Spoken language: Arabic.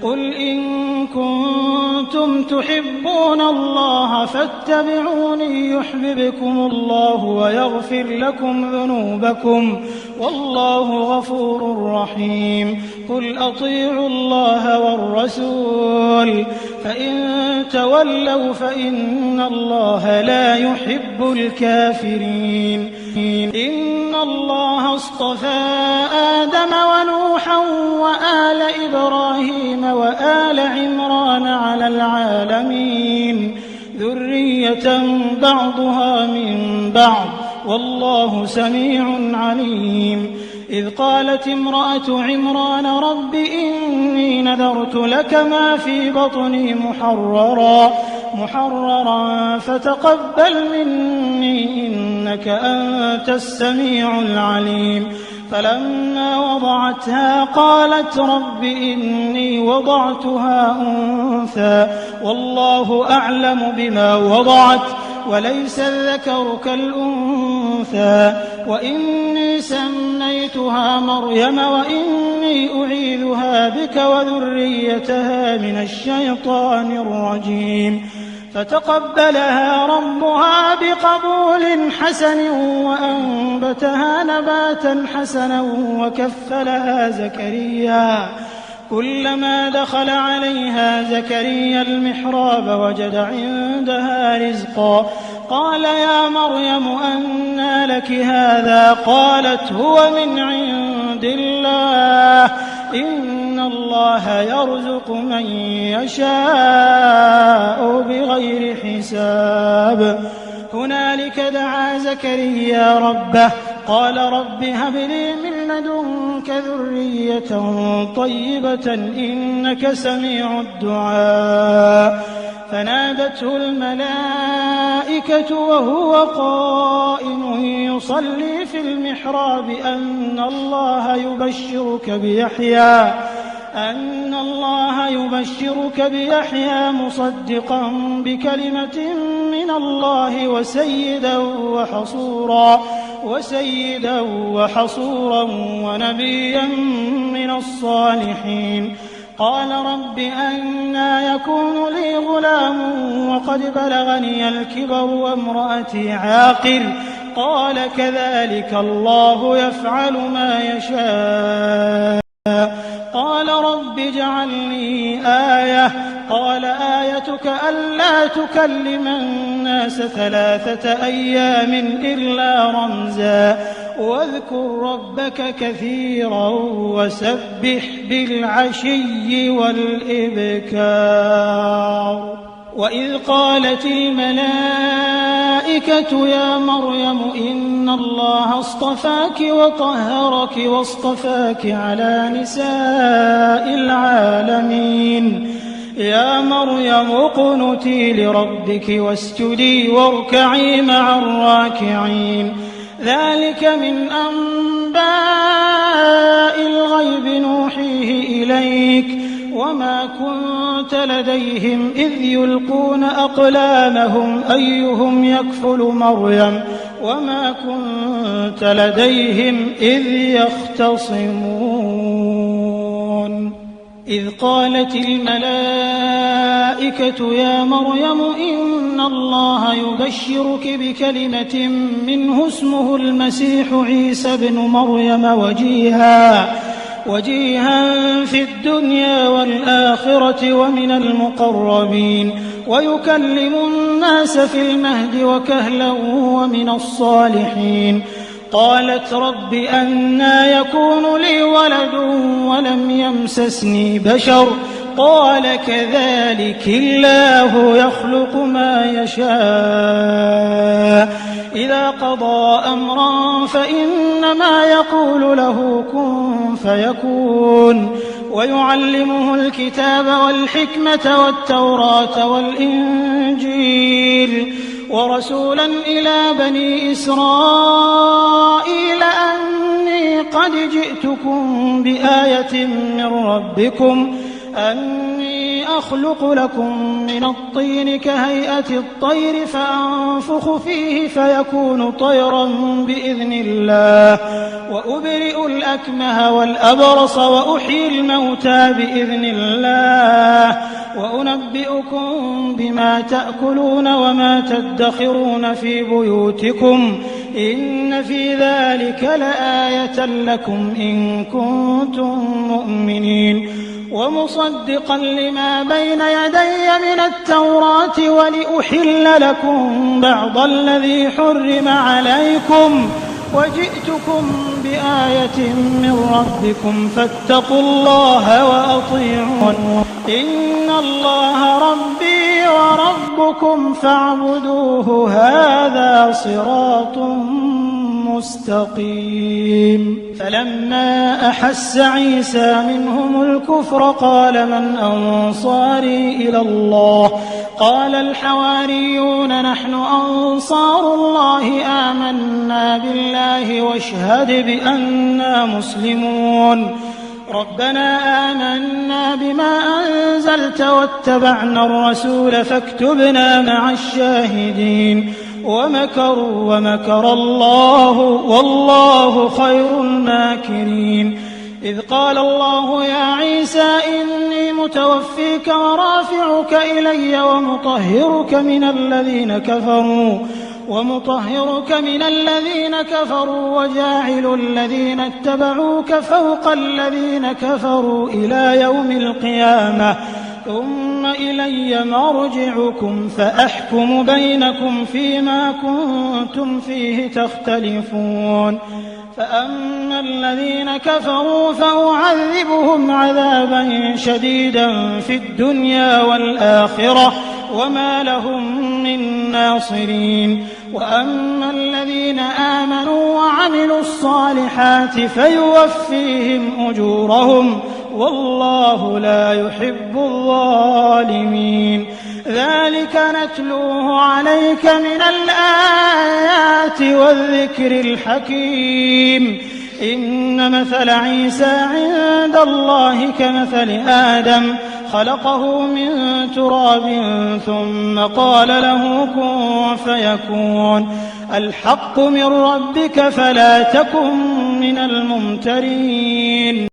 قل إن كنتم تحبون الله فاتبعوني يحببكم الله ويغفر لكم ذنوبكم والله غفور رحيم قل أطيعوا الله والرسول فإن تولوا فإن الله لا يحب الكافرين إن الله اصطفى آدم ونوحا وآل إبراهيم وآل عمران على العالمين ذرية بعضها من بعض والله سميع عليم إذ قالت امرأة عمران رب إني نذرت لك ما في بطني محررا فتقبل مني إنك أنت السميع العليم فلما وضعتها قالت رب إني وضعتها أنثى والله أعلم بما وضعت وليس الذكر كالأنثى وإني سميتها مريم وإني أعيذها بك وذريتها من الشيطان الرجيم فتقبلها ربها بقبول حسن وأنبتها نباتا حسنا وكفلها زكريا كلما دخل عليها زكريا المحراب وجد عندها رزقا قال يا مريم أنى لك هذا قالت هو من عند الله إن الله يرزق من يشاء بغير حساب هنالك دعا زكريا ربه قال رب هب لي من لدنك ذرية طيبة إنك سميع الدعاء فنادته الملائكة وهو قائم يصلي في المحراب أن الله يبشرك بيحيى مصدقا بكلمة من الله وسيدا وحصورا ونبيا من الصالحين قال رب أنى يكون لي غلام وقد بلغني الكبر وامرأتي عاقر قال كذلك الله يفعل ما يشاء قال رب اجعل لي آية قال آيتك ألا تكلم الناس 3 أيام إلا رمزا واذكر ربك كثيرا وسبح بالعشي والإبكار وإذ قالت الملائكة يا مريم إن الله اصطفاك وطهرك واصطفاك على نساء العالمين يا مريم اقنتي لربك واسجدي واركعي مع الراكعين ذلك من أنباء الغيب نوحيه إليك وما كنت لديهم إذ يلقون أقلامهم أيهم يكفل مريم وما كنت لديهم إذ يختصمون إذ قالت الملائكة يا مريم إن الله يبشرك بكلمة منه اسمه المسيح عيسى بن مريم وجيها في الدنيا والآخرة ومن المقربين ويكلم الناس في المهد وكهلا ومن الصالحين قالت رب أنى يكون لي ولد ولم يمسسني بشر قال كذلك الله يخلق ما يشاء إذا قضى أمرا فإنما يقول له كن فيكون ويعلمه الكتاب والحكمة والتوراة والإنجيل ورسولا إلى بني إسرائيل أني قد جئتكم بآية من ربكم أني أخلق لكم من الطين كهيئة الطير فأنفخ فيه فيكون طيرا بإذن الله وأبرئ الأكمه والأبرص وأحيي الموتى بإذن الله وأنبئكم بما تأكلون وما تدخرون في بيوتكم إن في ذلك لآية لكم إن كنتم مؤمنين ومصدقا لما بين يدي من التوراة ولأحل لكم بعض الذي حرم عليكم وجئتكم بآية من ربكم فاتقوا الله وأطيعون إن الله ربي وربكم فاعبدوه هذا صراط مستقيم فلما أحس عيسى منهم الكفر قال من أنصاري إلى الله قال الحواريون نحن أنصار الله آمنا بالله واشهد بأننا مسلمون ربنا آمنا بما أنزلت واتبعنا الرسول فاكتبنا مع الشاهدين ومكروا ومكر الله والله خير الماكرين إذ قال الله يا عيسى إني متوفيك ورافعك إلي ومطهرك من الذين كفروا وجاعل الذين اتبعوك فوق الذين كفروا إلى يوم القيامة ثم إلي مرجعكم فأحكم بينكم فيما كنتم فيه تختلفون فأما الذين كفروا فأعذبهم عذابا شديدا في الدنيا والآخرة وما لهم من ناصرين وأما الذين آمنوا وعملوا الصالحات فيوفيهم أجورهم والله لا يحب الظالمين ذلك نتلوه عليك من الآيات والذكر الحكيم إن مثل عيسى عند الله كمثل آدم خلقه من تراب ثم قال له كن فيكون الحق من ربك فلا تكن من الممترين